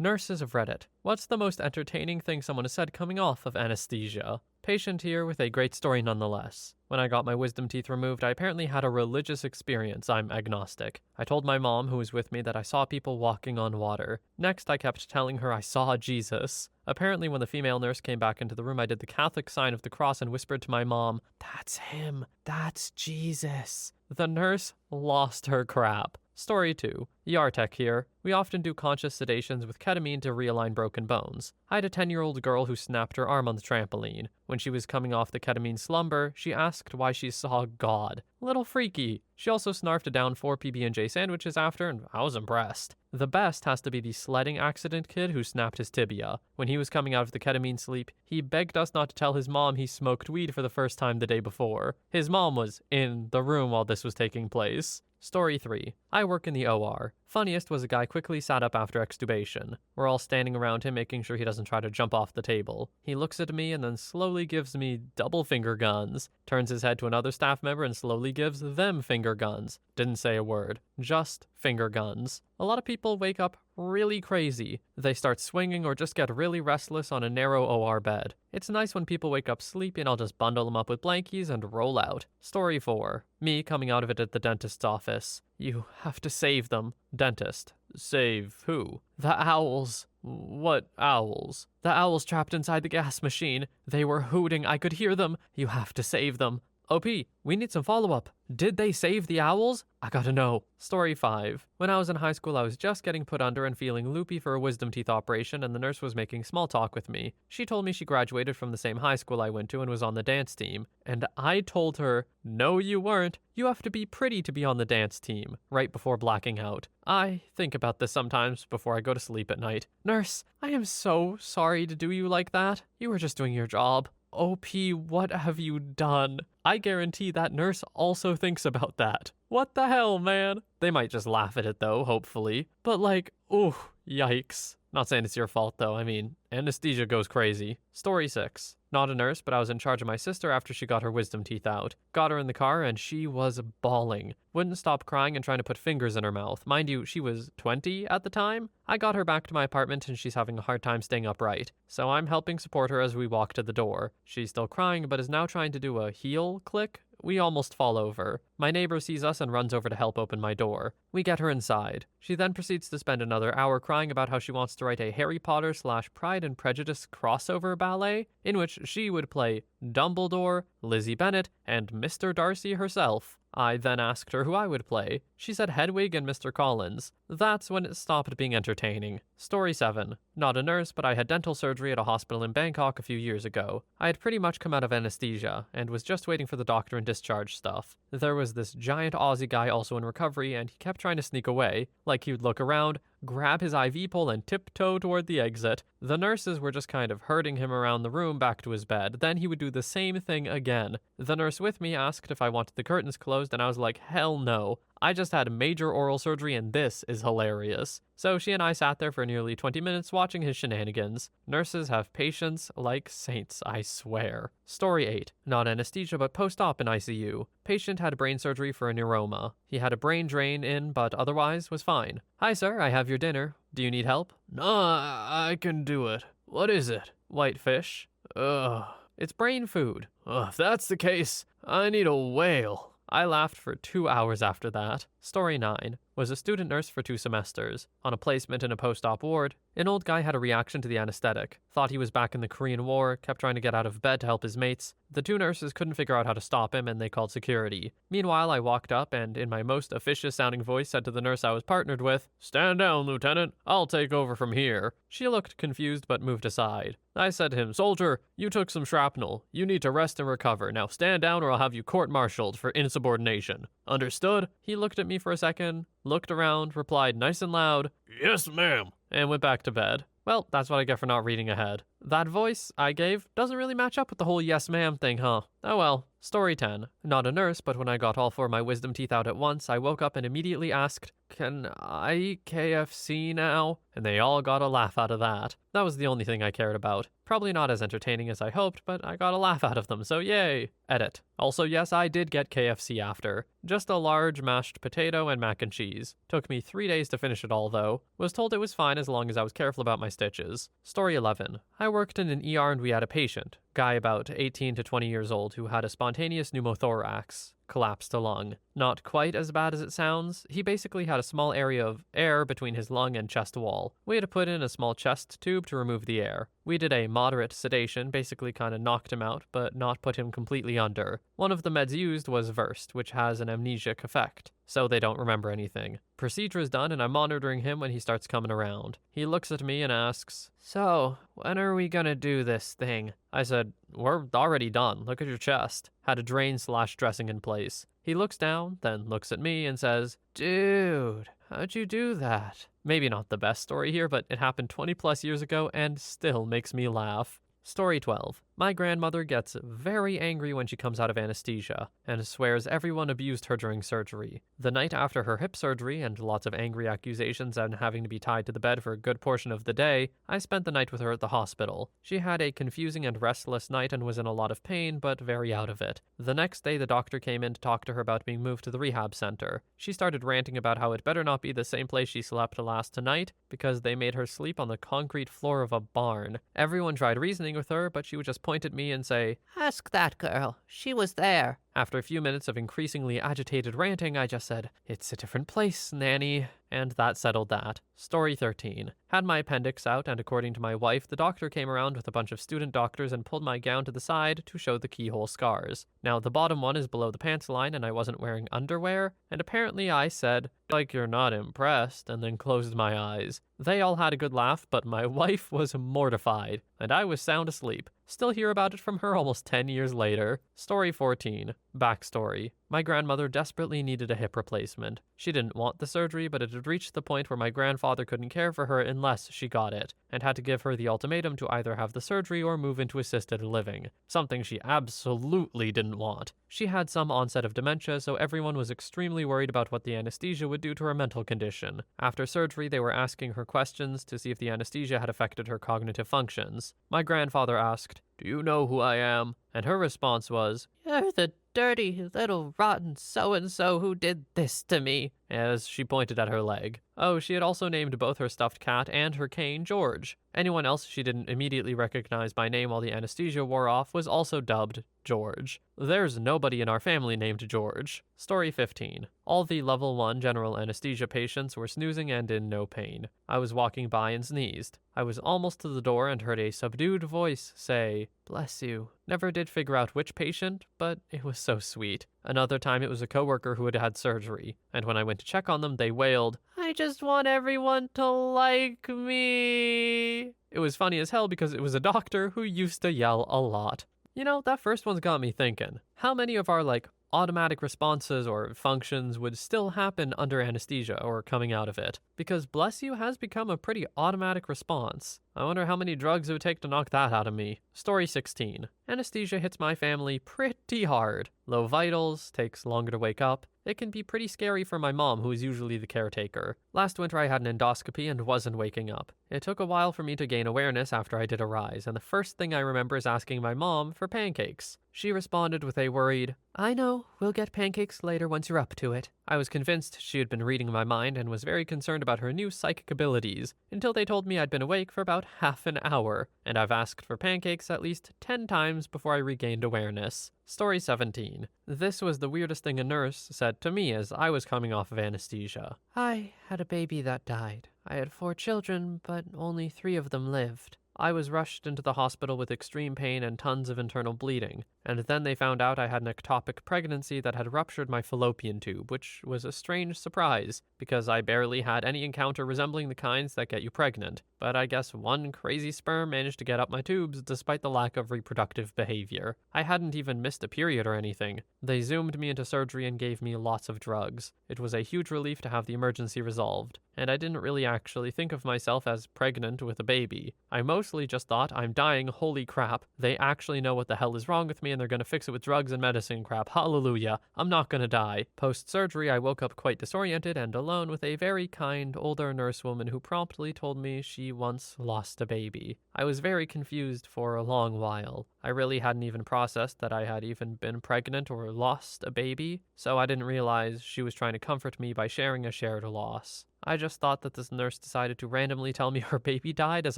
Nurses of Reddit. What's the most entertaining thing someone has said coming off of anesthesia? Patient here with a great story nonetheless. When I got my wisdom teeth removed, I apparently had a religious experience. I'm agnostic. I told my mom, who was with me, that I saw people walking on water. Next, I kept telling her I saw Jesus. Apparently, when the female nurse came back into the room, I did the Catholic sign of the cross and whispered to my mom, "That's him. That's Jesus." The nurse lost her crap. Story 2. Yartek here. We often do conscious sedations with ketamine to realign broken bones. I had a 10-year-old girl who snapped her arm on the trampoline. When she was coming off the ketamine slumber, she asked why she saw God. Little freaky. She also snarfed down 4 PB&J sandwiches after, and I was impressed. The best has to be the sledding accident kid who snapped his tibia. When he was coming out of the ketamine sleep, he begged us not to tell his mom he smoked weed for the first time the day before. His mom was in the room while this was taking place. Story 3. I work in the OR. Funniest was a guy quickly sat up after extubation. We're all standing around him making sure he doesn't try to jump off the table. He looks at me and then slowly gives me double finger guns. Turns his head to another staff member and slowly gives them finger guns. Didn't say a word. Just finger guns. A lot of people wake up really crazy. They start swinging or just get really restless on a narrow OR bed. It's nice when people wake up sleepy and I'll just bundle them up with blankies and roll out. Story 4. Me coming out of it at the dentist's office. You have to save them. Dentist. Save who? The owls. What owls? The owls trapped inside the gas machine. They were hooting. I could hear them. You have to save them. OP, we need some follow-up. Did they save the owls? I gotta know. Story 5. When I was in high school, I was just getting put under and feeling loopy for a wisdom teeth operation, and the nurse was making small talk with me. She told me she graduated from the same high school I went to and was on the dance team. And I told her, no, you weren't. You have to be pretty to be on the dance team, right before blacking out. I think about this sometimes before I go to sleep at night. Nurse, I am so sorry to do you like that. You were just doing your job. OP, what have you done? I guarantee that nurse also thinks about that. What the hell, man? They might just laugh at it though, hopefully. But like, ooh, yikes. Not saying it's your fault though, I mean, anesthesia goes crazy. Story 6. Not a nurse, but I was in charge of my sister after she got her wisdom teeth out. Got her in the car and she was bawling. Wouldn't stop crying and trying to put fingers in her mouth. Mind you, she was 20 at the time. I got her back to my apartment and she's having a hard time staying upright. So I'm helping support her as we walk to the door. She's still crying, but is now trying to do a heel click. We almost fall over. My neighbor sees us and runs over to help open my door. We get her inside. She then proceeds to spend another hour crying about how she wants to write a Harry Potter / Pride and Prejudice crossover ballet, in which she would play Dumbledore, Lizzie Bennet, and Mr. Darcy herself. I then asked her who I would play. She said Hedwig and Mr. Collins. That's when it stopped being entertaining. Story 7. Not a nurse, but I had dental surgery at a hospital in Bangkok a few years ago. I had pretty much come out of anesthesia, and was just waiting for the doctor and discharge stuff. There was this giant Aussie guy also in recovery, and he kept trying to sneak away. Like he would look around, grab his IV pole, and tiptoe toward the exit. The nurses were just kind of herding him around the room back to his bed. Then he would do the same thing again. The nurse with me asked if I wanted the curtains closed, and I was like, hell no. I just had major oral surgery and this is hilarious. So she and I sat there for nearly 20 minutes watching his shenanigans. Nurses have patience like saints, I swear. Story 8. Not anesthesia, but post-op in ICU. Patient had brain surgery for a neuroma. He had a brain drain in, but otherwise was fine. Hi sir, I have your dinner. Do you need help? No, I can do it. What is it? White fish. Ugh. It's brain food. If that's the case, I need a whale. I laughed for 2 hours after that. Story 9. Was a student nurse for 2 semesters. On a placement in a post-op ward, an old guy had a reaction to the anesthetic. Thought he was back in the Korean War, kept trying to get out of bed to help his mates. The 2 nurses couldn't figure out how to stop him and they called security. Meanwhile, I walked up and, in my most officious sounding voice, said to the nurse I was partnered with, "Stand down, Lieutenant. I'll take over from here." She looked confused but moved aside. I said to him, "Soldier, you took some shrapnel. You need to rest and recover. Now stand down or I'll have you court-martialed for insubordination. Understood?" He looked at me for a second, looked around, replied nice and loud, "Yes, ma'am," and went back to bed. Well, that's what I get for not reading ahead. That voice I gave doesn't really match up with the whole yes ma'am thing, huh? Oh well. Story 10. Not a nurse, but when I got all 4 of my wisdom teeth out at once, I woke up and immediately asked, "Can I eat KFC now?" And they all got a laugh out of that. That was the only thing I cared about. Probably not as entertaining as I hoped, but I got a laugh out of them, so yay! Edit. Also, yes, I did get KFC after. Just a large mashed potato and mac and cheese. Took me 3 days to finish it all, though. Was told it was fine as long as I was careful about my stitches. Story 11. I worked in an ER and we had a patient. Guy about 18 to 20 years old who had a spontaneous pneumothorax, collapsed a lung. Not quite as bad as it sounds. He basically had a small area of air between his lung and chest wall. We had to put in a small chest tube to remove the air. We did a moderate sedation, basically kind of knocked him out, but not put him completely under. One of the meds used was Versed, which has an amnesic effect, so they don't remember anything. Procedure is done and I'm monitoring him when he starts coming around. He looks at me and asks, "So, when are we gonna do this thing?" I said, "We're already done. Look at your chest." Had a drain/dressing in place. He looks down, then looks at me and says, "Dude, how'd you do that?" Maybe not the best story here, but it happened 20 plus years ago and still makes me laugh. Story 12. My grandmother gets very angry when she comes out of anesthesia and swears everyone abused her during surgery. The night after her hip surgery and lots of angry accusations and having to be tied to the bed for a good portion of the day, I spent the night with her at the hospital. She had a confusing and restless night and was in a lot of pain, but very out of it. The next day, the doctor came in to talk to her about being moved to the rehab center. She started ranting about how it better not be the same place she slept last night because they made her sleep on the concrete floor of a barn. Everyone tried reasoning with her, but she would just point at me and say, "Ask that girl. She was there." After a few minutes of increasingly agitated ranting, I just said, "It's a different place, Nanny." And that settled that. Story 13. Had my appendix out, and according to my wife, the doctor came around with a bunch of student doctors and pulled my gown to the side to show the keyhole scars. Now, the bottom one is below the pants line, and I wasn't wearing underwear, and apparently I said, "Like you're not impressed," and then closed my eyes. They all had a good laugh, but my wife was mortified, and I was sound asleep. Still hear about it from her almost 10 years later. Story 14. Backstory. My grandmother desperately needed a hip replacement. She didn't want the surgery, but it had reached the point where my grandfather couldn't care for her unless she got it, and had to give her the ultimatum to either have the surgery or move into assisted living, something she absolutely didn't want. She had some onset of dementia, so everyone was extremely worried about what the anesthesia would do to her mental condition. After surgery, they were asking her questions to see if the anesthesia had affected her cognitive functions. My grandfather asked, "Do you know who I am?" And her response was, "You're the dirty little rotten so-and-so who did this to me," as she pointed at her leg. Oh, she had also named both her stuffed cat and her cane George. Anyone else she didn't immediately recognize by name while the anesthesia wore off was also dubbed George. There's nobody in our family named George. Story 15. All the level 1 general anesthesia patients were snoozing and in no pain. I was walking by and sneezed. I was almost to the door and heard a subdued voice say, "Bless you." Never did figure out which patient, but it was so sweet. Another time it was a coworker who had had surgery, and when I went to check on them, they wailed, "I just want everyone to like me." It was funny as hell because it was a doctor who used to yell a lot. You know, that first one's got me thinking. How many of our, automatic responses or functions would still happen under anesthesia or coming out of it? Because bless you has become a pretty automatic response. I wonder how many drugs it would take to knock that out of me. Story 16. Anesthesia hits my family pretty hard. Low vitals, takes longer to wake up. It can be pretty scary for my mom, who is usually the caretaker. Last winter I had an endoscopy and wasn't waking up. It took a while for me to gain awareness after I did arise, and the first thing I remember is asking my mom for pancakes. She responded with a worried, "I know, we'll get pancakes later once you're up to it." I was convinced she had been reading my mind and was very concerned about her new psychic abilities, until they told me I'd been awake for about half an hour, and I've asked for pancakes at least 10 times before I regained awareness. Story 17. This was the weirdest thing a nurse said to me as I was coming off of anesthesia. "I had a baby that died. I had 4 children, but only 3 of them lived. I was rushed into the hospital with extreme pain and tons of internal bleeding, and then they found out I had an ectopic pregnancy that had ruptured my fallopian tube, which was a strange surprise, because I barely had any encounter resembling the kinds that get you pregnant, but I guess one crazy sperm managed to get up my tubes despite the lack of reproductive behavior. I hadn't even missed a period or anything. They zoomed me into surgery and gave me lots of drugs. It was a huge relief to have the emergency resolved, and I didn't really actually think of myself as pregnant with a baby. I mostly just thought, I'm dying, holy crap. They actually know what the hell is wrong with me and they're gonna fix it with drugs and medicine crap. Hallelujah. I'm not gonna die. Post-surgery, I woke up quite disoriented and alone with a very kind older nurse woman who promptly told me she once lost a baby. I was very confused for a long while. I really hadn't even processed that I had even been pregnant or lost a baby, so I didn't realize she was trying to comfort me by sharing a shared loss. I just thought that this nurse decided to randomly tell me her baby died as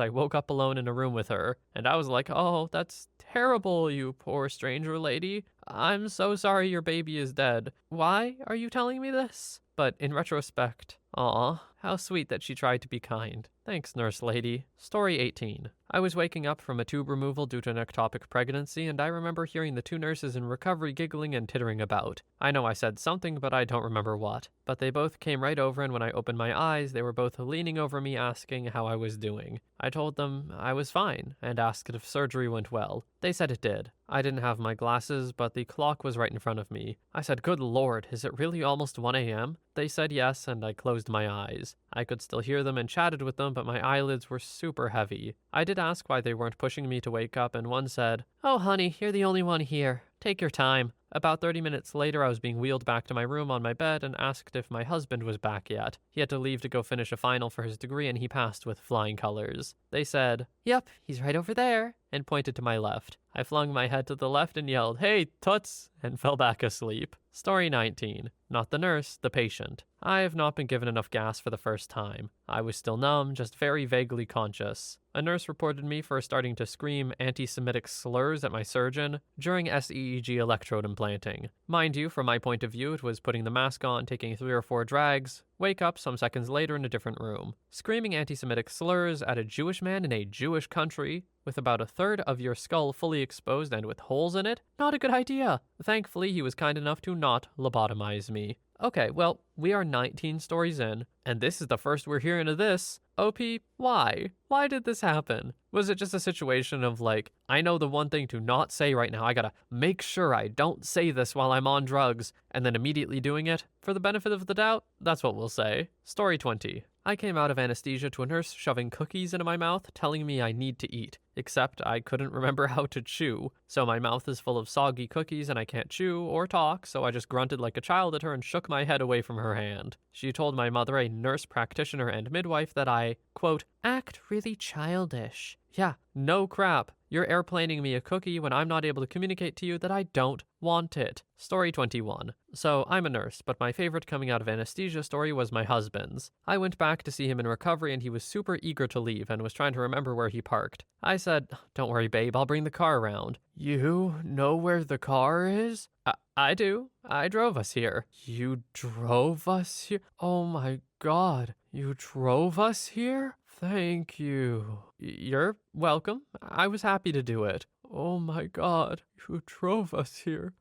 I woke up alone in a room with her, and I was like, oh, that's terrible, you poor stranger lady. I'm so sorry your baby is dead. Why are you telling me this? But in retrospect, aw, how sweet that she tried to be kind. Thanks, nurse lady. Story 18. I was waking up from a tube removal due to an ectopic pregnancy, and I remember hearing the two nurses in recovery giggling and tittering about. I know I said something, but I don't remember what. But they both came right over, and when I opened my eyes, they were both leaning over me asking how I was doing. I told them I was fine, and asked if surgery went well. They said it did. I didn't have my glasses, but the clock was right in front of me. I said, good lord, is it really almost 1 a.m.? They said yes, and I closed my eyes. I could still hear them and chatted with them, but my eyelids were super heavy. I did ask why they weren't pushing me to wake up, and one said, oh honey, you're the only one here. Take your time. About 30 minutes later, I was being wheeled back to my room on my bed and asked if my husband was back yet. He had to leave to go finish a final for his degree, and he passed with flying colors. They said, yep, he's right over there, and pointed to my left. I flung my head to the left and yelled, hey, toots, and fell back asleep. Story 19. Not the nurse, the patient. I have not been given enough gas for the first time. I was still numb, just very vaguely conscious. A nurse reported me for starting to scream anti-Semitic slurs at my surgeon during SEEG electrode implanting. Mind you, from my point of view, it was putting the mask on, taking 3 or 4 drags, wake up some seconds later in a different room. Screaming anti-Semitic slurs at a Jewish man in a Jewish country, with about a third of your skull fully exposed and with holes in it? Not a good idea. Thankfully, he was kind enough to not lobotomize me. Okay, well, we are 19 stories in, and this is the first we're hearing of this. OP, why? Why did this happen? Was it just a situation of like, I know the one thing to not say right now, I gotta make sure I don't say this while I'm on drugs, and then immediately doing it? For the benefit of the doubt, that's what we'll say. Story 20. I came out of anesthesia to a nurse shoving cookies into my mouth, telling me I need to eat. Except I couldn't remember how to chew, so my mouth is full of soggy cookies and I can't chew or talk, so I just grunted like a child at her and shook my head away from her hand. She told my mother, a nurse practitioner and midwife, that I, quote, act really childish. Yeah, no crap. You're airplaning me a cookie when I'm not able to communicate to you that I don't want it. Story 21. So, I'm a nurse, but my favorite coming out of anesthesia story was my husband's. I went back to see him in recovery and he was super eager to leave and was trying to remember where he parked. I said, don't worry babe, I'll bring the car around. You know where the car is? I do. I drove us here. You drove us here? Oh my god. You drove us here? Thank you. You're welcome. I was happy to do it. Oh my god, you drove us here.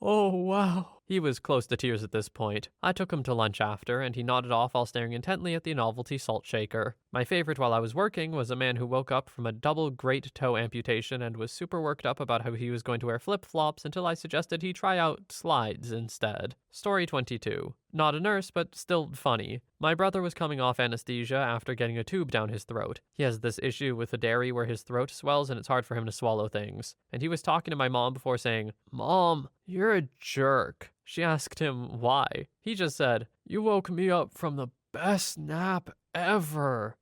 Oh wow. He was close to tears at this point. I took him to lunch after, and he nodded off while staring intently at the novelty salt shaker. My favorite while I was working was a man who woke up from a double great toe amputation and was super worked up about how he was going to wear flip-flops until I suggested he try out slides instead. Story 22. Not a nurse, but still funny. My brother was coming off anesthesia after getting a tube down his throat. He has this issue with the dairy where his throat swells and it's hard for him to swallow things. And he was talking to my mom before saying, Mom, you're a jerk. She asked him why. He just said, you woke me up from the best nap ever.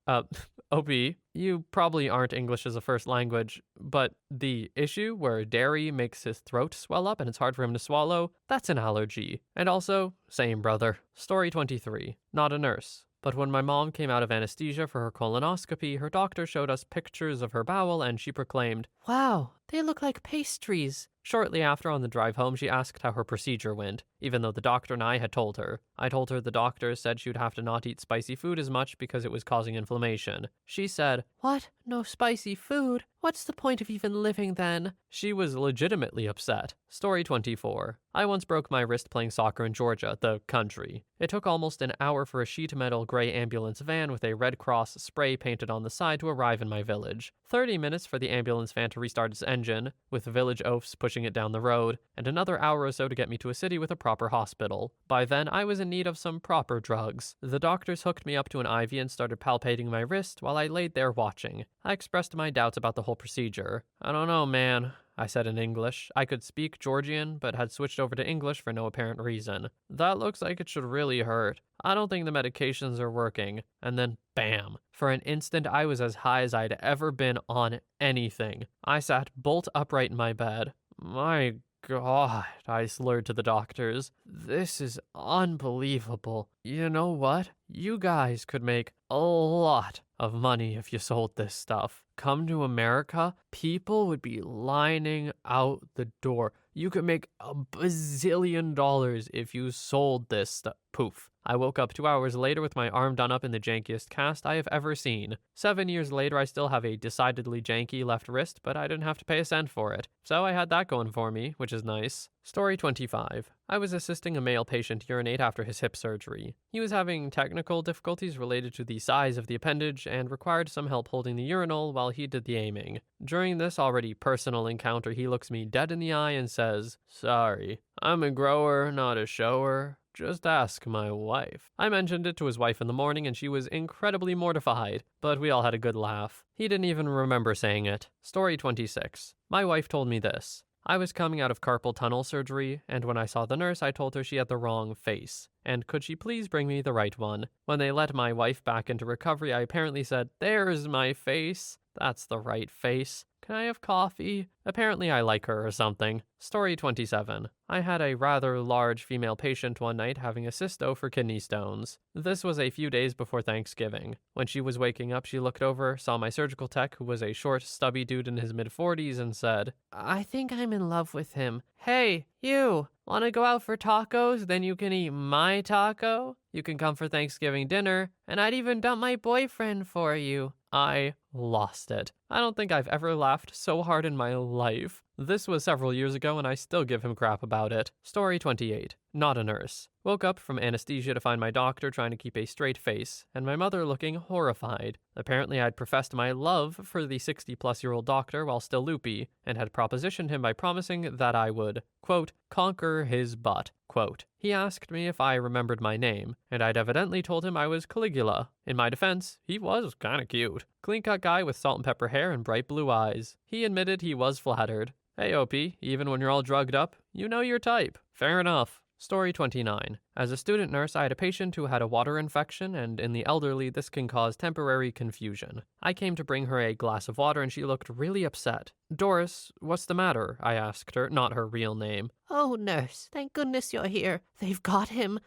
OP, you probably aren't English as a first language, but the issue where dairy makes his throat swell up and it's hard for him to swallow, that's an allergy. And also, same brother. Story 23. Not a nurse. But when my mom came out of anesthesia for her colonoscopy, her doctor showed us pictures of her bowel and she proclaimed, Wow, they look like pastries. Shortly after, on the drive home, she asked how her procedure went, even though the doctor and I had told her. I told her the doctor said she would have to not eat spicy food as much because it was causing inflammation. She said, What? No spicy food? What's the point of even living then? She was legitimately upset. Story 24. I once broke my wrist playing soccer in Georgia, the country. It took almost an hour for a sheet metal gray ambulance van with a Red Cross spray painted on the side to arrive in my village. 30 minutes for the ambulance van to restart its engine engine, with village oafs pushing it down the road, and another hour or so to get me to a city with a proper hospital. By then, I was in need of some proper drugs. The doctors hooked me up to an IV and started palpating my wrist while I laid there watching. I expressed my doubts about the whole procedure. "I don't know, man," I said in English. I could speak Georgian, but had switched over to English for no apparent reason. "That looks like it should really hurt. I don't think the medications are working." And then bam! For an instant, I was as high as I'd ever been on anything. I sat bolt upright in my bed. "My God," I slurred to the doctors. "This is unbelievable. You know what? You guys could make a lot of money if you sold this stuff. Come to America, people would be lining out the door. You could make $1 bazillion if you sold this stuff." Poof. I woke up 2 hours later with my arm done up in the jankiest cast I have ever seen. 7 years later, I still have a decidedly janky left wrist, but I didn't have to pay a cent for it. So I had that going for me, which is nice. Story 25. I was assisting a male patient urinate after his hip surgery. He was having technical difficulties related to the size of the appendage and required some help holding the urinal while he did the aiming. During this already personal encounter, he looks me dead in the eye and says, "Sorry, I'm a grower, not a shower. Just ask my wife." I mentioned it to his wife in the morning and she was incredibly mortified, but we all had a good laugh. He didn't even remember saying it. Story 26. My wife told me this. I was coming out of carpal tunnel surgery, and when I saw the nurse, I told her she had the wrong face, and could she please bring me the right one? When they let my wife back into recovery, I apparently said, "There's my face. That's the right face. Can I have coffee?" Apparently I like her or something. Story 27. I had a rather large female patient one night having a cysto for kidney stones. This was a few days before Thanksgiving. When she was waking up, she looked over, saw my surgical tech, who was a short, stubby dude in his mid-40s, and said, I think I'm in love with him. Hey, you, wanna go out for tacos? Then you can eat my taco? You can come for Thanksgiving dinner, and I'd even dump my boyfriend for you. I lost it. I don't think I've ever laughed so hard in my life. This was several years ago and I still give him crap about it. Story 28. Not a nurse. Woke up from anesthesia to find my doctor trying to keep a straight face, and my mother looking horrified. Apparently I'd professed my love for the 60-plus-year-old doctor while still loopy, and had propositioned him by promising that I would, quote, conquer his butt, quote. He asked me if I remembered my name, and I'd evidently told him I was Caligula. In my defense, he was kinda cute. Clean-cut guy with salt and pepper hair and bright blue eyes. He admitted he was flattered. Hey, OP, even when you're all drugged up, you know your type. Fair enough. Story 29. As a student nurse, I had a patient who had a water infection, and in the elderly, this can cause temporary confusion. I came to bring her a glass of water, and she looked really upset. "Doris, what's the matter?" I asked her, not her real name. Oh, nurse, thank goodness you're here. They've got him.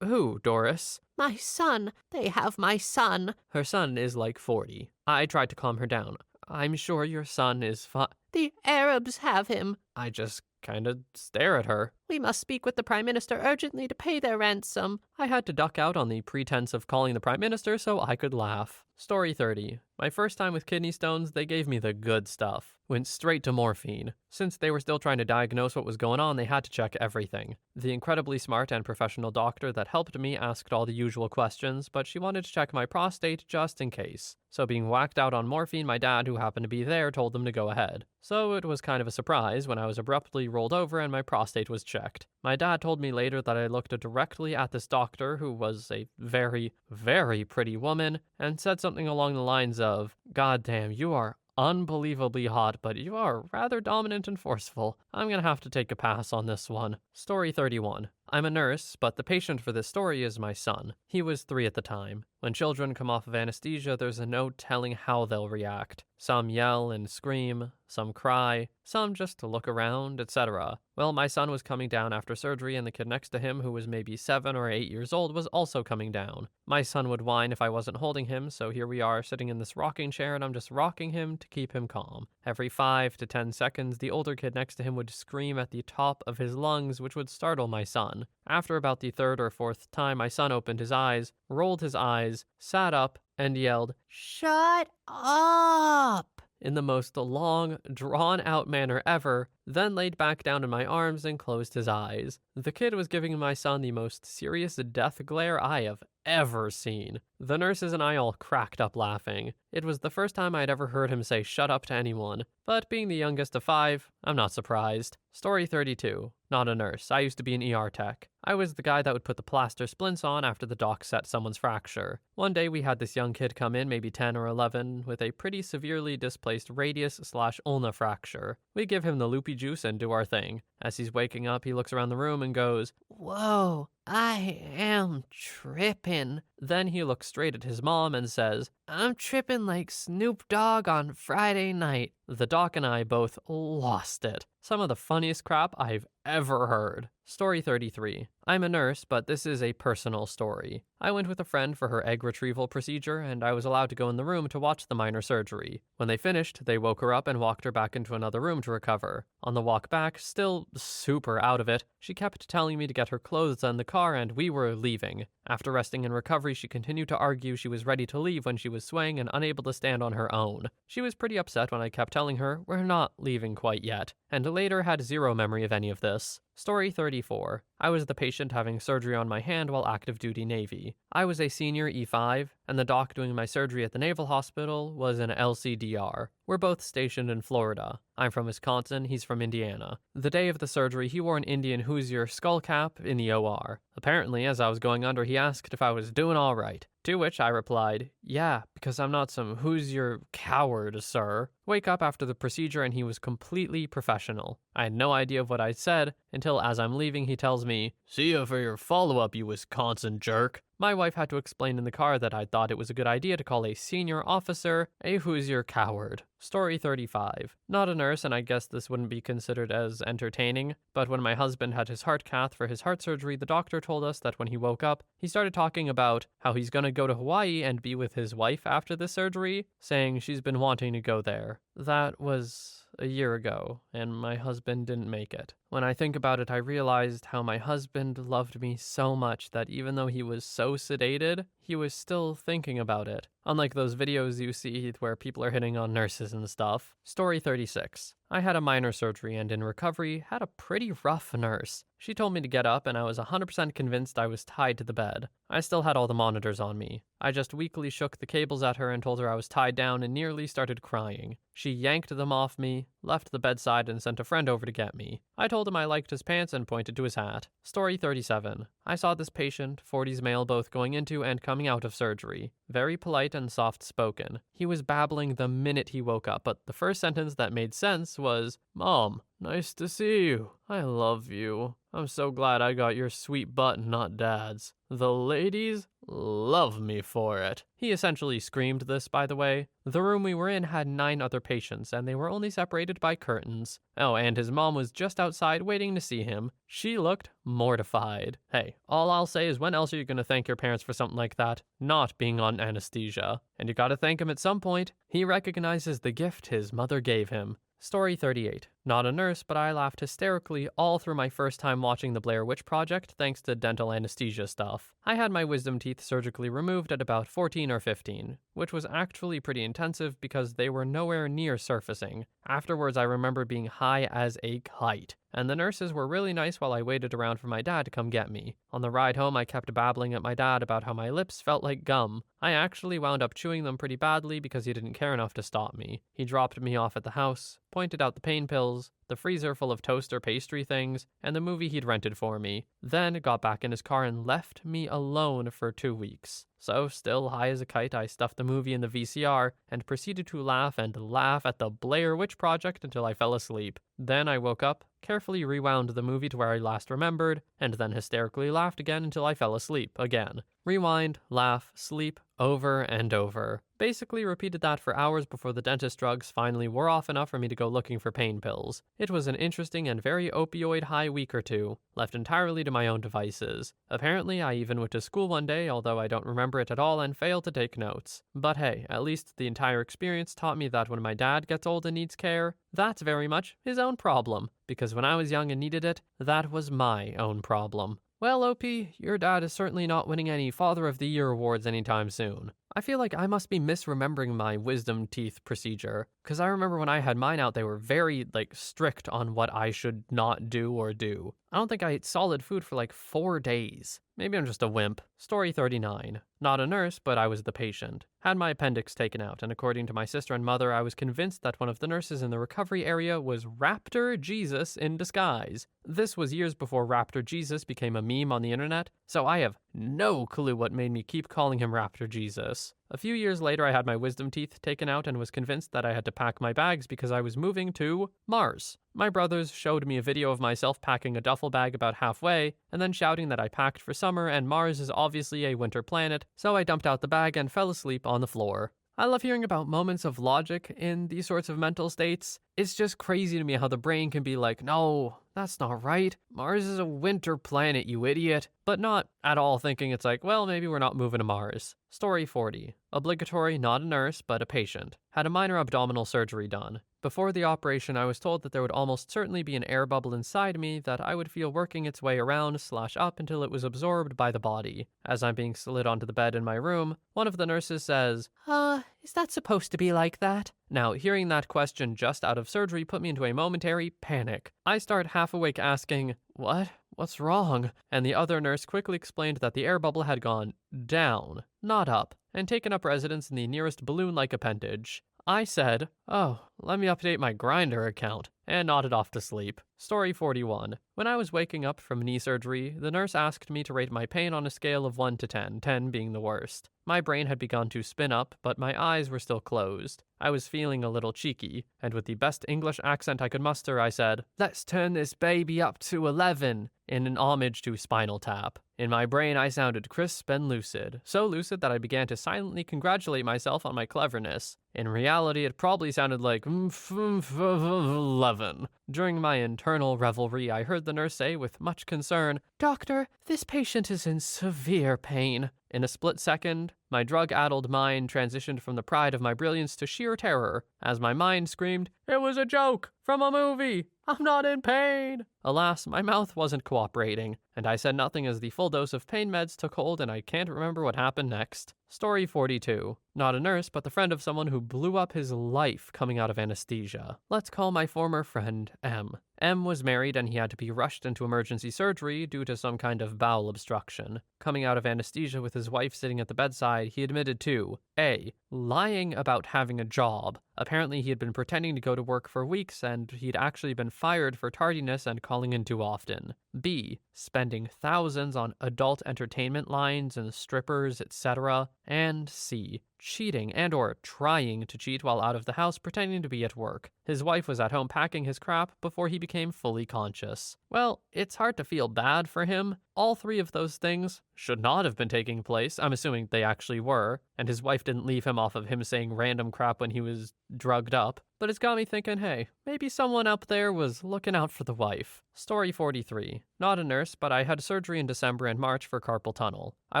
Who, Doris? My son. They have my son. Her son is like 40. I tried to calm her down. "I'm sure your son is fine." The Arabs have him. I just kinda stare at her. We must speak with the Prime Minister urgently to pay their ransom. I had to duck out on the pretense of calling the Prime Minister so I could laugh. Story 30. My first time with kidney stones, they gave me the good stuff. Went straight to morphine. Since they were still trying to diagnose what was going on, they had to check everything. The incredibly smart and professional doctor that helped me asked all the usual questions, but she wanted to check my prostate just in case. So being whacked out on morphine, my dad, who happened to be there, told them to go ahead. So it was kind of a surprise when I was abruptly rolled over and my prostate was checked. My dad told me later that I looked directly at this doctor, who was a very, very pretty woman, and said something along the lines of, "God damn, you are unbelievably hot, but you are rather dominant and forceful. I'm gonna have to take a pass on this one." Story 31. I'm a nurse, but the patient for this story is my son. He was 3 at the time. When children come off of anesthesia, there's no telling how they'll react. Some yell and scream, some cry, some just look around, etc. Well, my son was coming down after surgery, and the kid next to him, who was maybe 7 or 8 years old, was also coming down. My son would whine if I wasn't holding him, so here we are sitting in this rocking chair, and I'm just rocking him to keep him calm. Every 5 to 10 seconds, the older kid next to him would scream at the top of his lungs, which would startle my son. After about the 3rd or 4th time, my son opened his eyes, rolled his eyes, sat up, and yelled, "Shut up!" in the most long, drawn-out manner ever, then laid back down in my arms and closed his eyes. The kid was giving my son the most serious death glare I have ever seen. The nurses and I all cracked up laughing. It was the first time I'd ever heard him say shut up to anyone. But being the youngest of 5, I'm not surprised. Story 32. Not a nurse. I used to be an ER tech. I was the guy that would put the plaster splints on after the doc set someone's fracture. One day we had this young kid come in, maybe 10 or 11, with a pretty severely displaced radius/ulna fracture. We give him the loopy juice and do our thing. As he's waking up, he looks around the room and goes, Whoa, I am tripping. Then he looks straight at his mom and says, I'm tripping like Snoop Dogg on Friday night. The doc and I both lost it. Some of the funniest crap I've ever heard. Story 33. I'm a nurse, but this is a personal story. I went with a friend for her egg retrieval procedure, and I was allowed to go in the room to watch the minor surgery. When they finished, they woke her up and walked her back into another room to recover. On the walk back, still super out of it, she kept telling me to get her clothes in the car and we were leaving. After resting in recovery, she continued to argue she was ready to leave when she was swaying and unable to stand on her own. She was pretty upset when I kept telling her, we're not leaving quite yet, and later had zero memory of any of this. Story 34. I was the patient having surgery on my hand while active duty Navy. I was a senior E5, and the doc doing my surgery at the Naval Hospital was an LCDR. We're both stationed in Florida. I'm from Wisconsin, he's from Indiana. The day of the surgery, he wore an Indian Hoosier skull cap in the OR. Apparently, as I was going under, he asked if I was doing all right. To which I replied, yeah, because I'm not some Hoosier coward, sir. Wake up after the procedure and he was completely professional. I had no idea of what I'd said until as I'm leaving he tells me, see ya for your follow-up, you Wisconsin jerk. My wife had to explain in the car that I thought it was a good idea to call a senior officer a Hoosier coward. Story 35. Not a nurse, and I guess this wouldn't be considered as entertaining, but when my husband had his heart cath for his heart surgery, the doctor told us that when he woke up, he started talking about how he's gonna go to Hawaii and be with his wife after the surgery, saying she's been wanting to go there. That was a year ago, and my husband didn't make it. When I think about it, I realized how my husband loved me so much that even though he was so sedated, he was still thinking about it. Unlike those videos you see where people are hitting on nurses and stuff. Story 36. I had a minor surgery and in recovery had a pretty rough nurse. She told me to get up and I was 100% convinced I was tied to the bed. I still had all the monitors on me. I just weakly shook the cables at her and told her I was tied down and nearly started crying. She yanked them off me, left the bedside and sent a friend over to get me. I told him I liked his pants and pointed to his hat. Story 37. I saw this patient, 40s male, both going into and coming out of surgery. Very polite and soft-spoken. He was babbling the minute he woke up, but the first sentence that made sense was, Mom, nice to see you. I love you. I'm so glad I got your sweet butt and not Dad's. The ladies love me for it. He essentially screamed this, by the way. The room we were in had 9 other patients, and they were only separated by curtains. Oh, and his mom was just outside waiting to see him. She looked mortified. Hey, all I'll say is when else are you going to thank your parents for something like that? Not being on anesthesia. And you gotta thank him at some point. He recognizes the gift his mother gave him. Story 38. Not a nurse, but I laughed hysterically all through my first time watching the Blair Witch Project thanks to dental anesthesia stuff. I had my wisdom teeth surgically removed at about 14 or 15, which was actually pretty intensive because they were nowhere near surfacing. Afterwards, I remember being high as a kite, and the nurses were really nice while I waited around for my dad to come get me. On the ride home, I kept babbling at my dad about how my lips felt like gum. I actually wound up chewing them pretty badly because he didn't care enough to stop me. He dropped me off at the house, pointed out the pain pills, the freezer full of toaster pastry things, and the movie he'd rented for me, then got back in his car and left me alone for 2 weeks. So, still high as a kite, I stuffed the movie in the VCR and proceeded to laugh and laugh at the Blair Witch Project until I fell asleep. Then I woke up, carefully rewound the movie to where I last remembered, and then hysterically laughed again until I fell asleep again. Rewind, laugh, sleep, over and over. Basically repeated that for hours before the dentist drugs finally wore off enough for me to go looking for pain pills. It was an interesting and very opioid high week or two, left entirely to my own devices. Apparently, I even went to school one day, although I don't remember it at all and failed to take notes. But hey, at least the entire experience taught me that when my dad gets old and needs care, that's very much his own problem. Because when I was young and needed it, that was my own problem. Well, OP, your dad is certainly not winning any Father of the Year awards anytime soon. I feel like I must be misremembering my wisdom teeth procedure, because I remember when I had mine out, they were very, strict on what I should not do or do. I don't think I ate solid food for like 4 days. Maybe I'm just a wimp. Story 39. Not a nurse, but I was the patient. Had my appendix taken out, and according to my sister and mother, I was convinced that one of the nurses in the recovery area was Raptor Jesus in disguise. This was years before Raptor Jesus became a meme on the internet, so I have no clue what made me keep calling him Raptor Jesus. A few years later, I had my wisdom teeth taken out and was convinced that I had to pack my bags because I was moving to Mars. My brothers showed me a video of myself packing a duffel bag about halfway, and then shouting that I packed for summer and Mars is obviously a winter planet, so I dumped out the bag and fell asleep on the floor. I love hearing about moments of logic in these sorts of mental states. It's just crazy to me how the brain can be like, no, that's not right. Mars is a winter planet, you idiot. But not at all thinking it's like, well, maybe we're not moving to Mars. Story 40. Obligatory, not a nurse, but a patient. Had a minor abdominal surgery done. Before the operation, I was told that there would almost certainly be an air bubble inside me that I would feel working its way around/up until it was absorbed by the body. As I'm being slid onto the bed in my room, one of the nurses says, Is that supposed to be like that? Now, hearing that question just out of surgery put me into a momentary panic. I start half awake asking, what? What's wrong? And the other nurse quickly explained that the air bubble had gone down, not up, and taken up residence in the nearest balloon-like appendage. I said, oh, let me update my Grindr account, and nodded off to sleep. Story 41. When I was waking up from knee surgery, the nurse asked me to rate my pain on a scale of 1 to 10, 10 being the worst. My brain had begun to spin up, but my eyes were still closed. I was feeling a little cheeky, and with the best English accent I could muster, I said, let's turn this baby up to 11, in an homage to Spinal Tap. In my brain, I sounded crisp and lucid, so lucid that I began to silently congratulate myself on my cleverness. In reality, it probably sounded like 11. During my internal revelry, I heard the nurse say with much concern, Doctor, this patient is in severe pain. In a split second, my drug-addled mind transitioned from the pride of my brilliance to sheer terror, as my mind screamed, it was a joke from a movie. I'm not in pain. Alas, my mouth wasn't cooperating, and I said nothing as the full dose of pain meds took hold and I can't remember what happened next. Story 42. Not a nurse, but the friend of someone who blew up his life coming out of anesthesia. Let's call my former friend M. M was married and he had to be rushed into emergency surgery due to some kind of bowel obstruction. Coming out of anesthesia with his wife sitting at the bedside, he admitted to A. Lying about having a job. Apparently he had been pretending to go to work for weeks and he'd actually been fired for tardiness and calling in too often. B. Spending thousands on adult entertainment lines and strippers, etc. And C. Cheating and or trying to cheat while out of the house pretending to be at work. His wife was at home packing his crap before he became fully conscious. Well, it's hard to feel bad for him. All three of those things should not have been taking place. I'm assuming they actually were. And his wife didn't leave him off of him saying random crap when he was drugged up. But it's got me thinking, hey, maybe someone up there was looking out for the wife. Story 43. Not a nurse, but I had surgery in December and March for carpal tunnel. I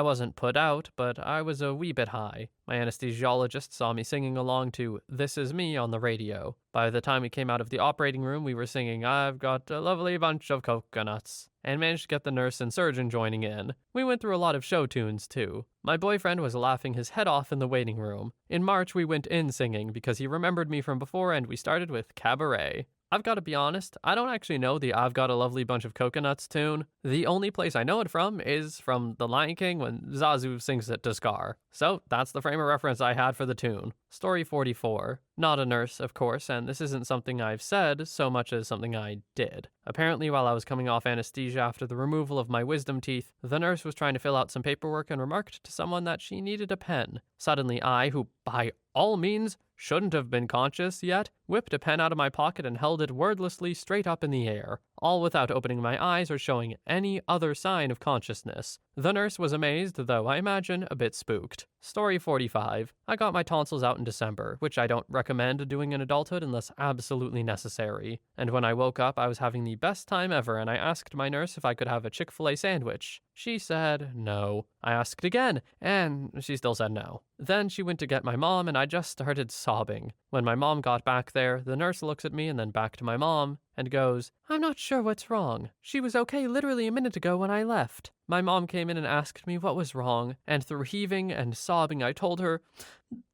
wasn't put out, but I was a wee bit high. My anesthesiologist saw me singing along to This Is Me on the radio. By the time we came out of the operating room, we were singing I've got a lovely bunch of coconuts, and managed to get the nurse and surgeon joining in. We went through a lot of show tunes, too. My boyfriend was laughing his head off in the waiting room. In March, we went in singing because he remembered me from before, and we started with Cabaret. I've got to be honest, I don't actually know the I've Got a Lovely Bunch of Coconuts tune. The only place I know it from is from The Lion King when Zazu sings it to Scar. So that's the frame of reference I had for the tune. Story 44. Not a nurse, of course, and this isn't something I've said so much as something I did. Apparently, while I was coming off anesthesia after the removal of my wisdom teeth, the nurse was trying to fill out some paperwork and remarked to someone that she needed a pen. Suddenly, I, who by all means shouldn't have been conscious yet, whipped a pen out of my pocket and held it wordlessly straight up in the air, all without opening my eyes or showing any other sign of consciousness. The nurse was amazed, though I imagine a bit spooked. Story 45. I got my tonsils out in December, which I don't recommend doing in adulthood unless absolutely necessary. And when I woke up, I was having the best time ever, and I asked my nurse if I could have a Chick-fil-A sandwich. She said no. I asked again, and she still said no. Then she went to get my mom, and I just started sobbing. When my mom got back there, the nurse looks at me and then back to my mom, and goes, "I'm not sure what's wrong. She was okay literally a minute ago when I left." My mom came in and asked me what was wrong, and through heaving and sobbing, I told her,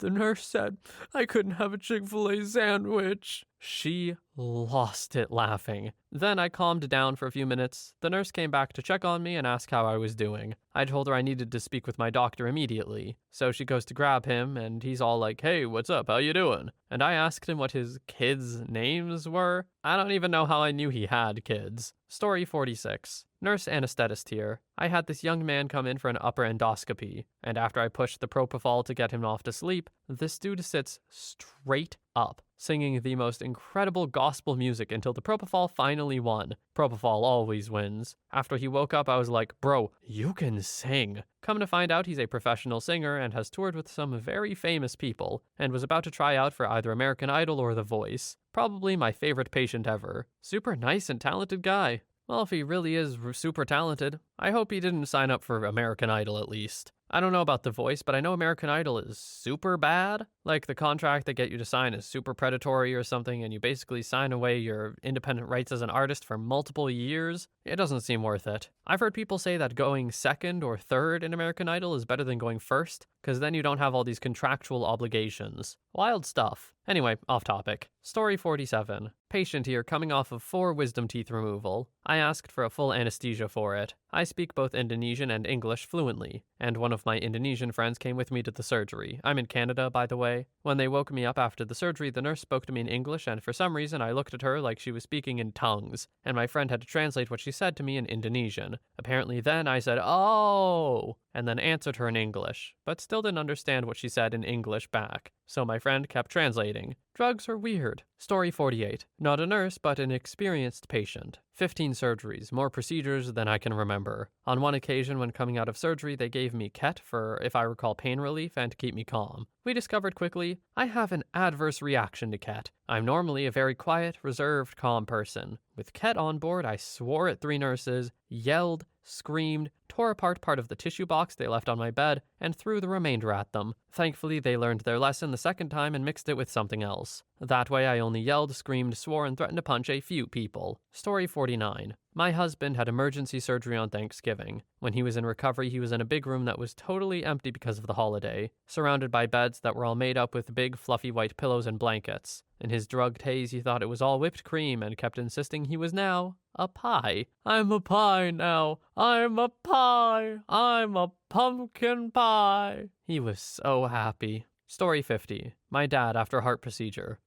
"The nurse said I couldn't have a Chick-fil-A sandwich." She lost it laughing. Then I calmed down for a few minutes. The nurse came back to check on me and ask how I was doing. I told her I needed to speak with my doctor immediately. So she goes to grab him, and he's all like, "Hey, what's up? How you doing?" And I asked him what his kids' names were. I don't even know how I knew he had kids. Story 46. Nurse anesthetist here. I had this young man come in for an upper endoscopy, and after I pushed the propofol to get him off to sleep, this dude sits straight up, singing the most incredible gospel music until the propofol finally won. Propofol always wins. After he woke up, I was like, "Bro, you can sing." Come to find out, he's a professional singer and has toured with some very famous people, and was about to try out for either American Idol or The Voice. Probably my favorite patient ever. Super nice and talented guy. Well, if he really is super talented, I hope he didn't sign up for American Idol at least. I don't know about The Voice, but I know American Idol is super bad. Like, the contract they get you to sign is super predatory or something, and you basically sign away your independent rights as an artist for multiple years. It doesn't seem worth it. I've heard people say that going second or third in American Idol is better than going first, because then you don't have all these contractual obligations. Wild stuff. Anyway, off topic. Story 47. Patient here coming off of 4 wisdom teeth removal. I asked for a full anesthesia for it. I speak both Indonesian and English fluently, and one of my Indonesian friends came with me to the surgery. I'm in Canada, by the way. When they woke me up after the surgery, the nurse spoke to me in English, and for some reason I looked at her like she was speaking in tongues, and my friend had to translate what she said to me in Indonesian. Apparently then I said, "Oh," and then answered her in English, but still didn't understand what she said in English back. So my friend kept translating. Drugs are weird. Story 48. Not a nurse, but an experienced patient. 15 surgeries, more procedures than I can remember. On one occasion when coming out of surgery, they gave me Ket for, if I recall, pain relief and to keep me calm. We discovered quickly, I have an adverse reaction to Ket. I'm normally a very quiet, reserved, calm person. With Ket on board, I swore at 3 nurses, yelled, screamed, tore apart part of the tissue box they left on my bed, and threw the remainder at them. Thankfully, they learned their lesson the second time and mixed it with something else. That way, I only yelled, screamed, swore, and threatened to punch a few people. Story 49. My husband had emergency surgery on Thanksgiving. When he was in recovery, he was in a big room that was totally empty because of the holiday, surrounded by beds that were all made up with big, fluffy white pillows and blankets. In his drugged haze, he thought it was all whipped cream and kept insisting he was now a pie. "I'm a pie now. I'm a pie. I'm a pumpkin pie." He was so happy. Story 50. My dad after heart procedure.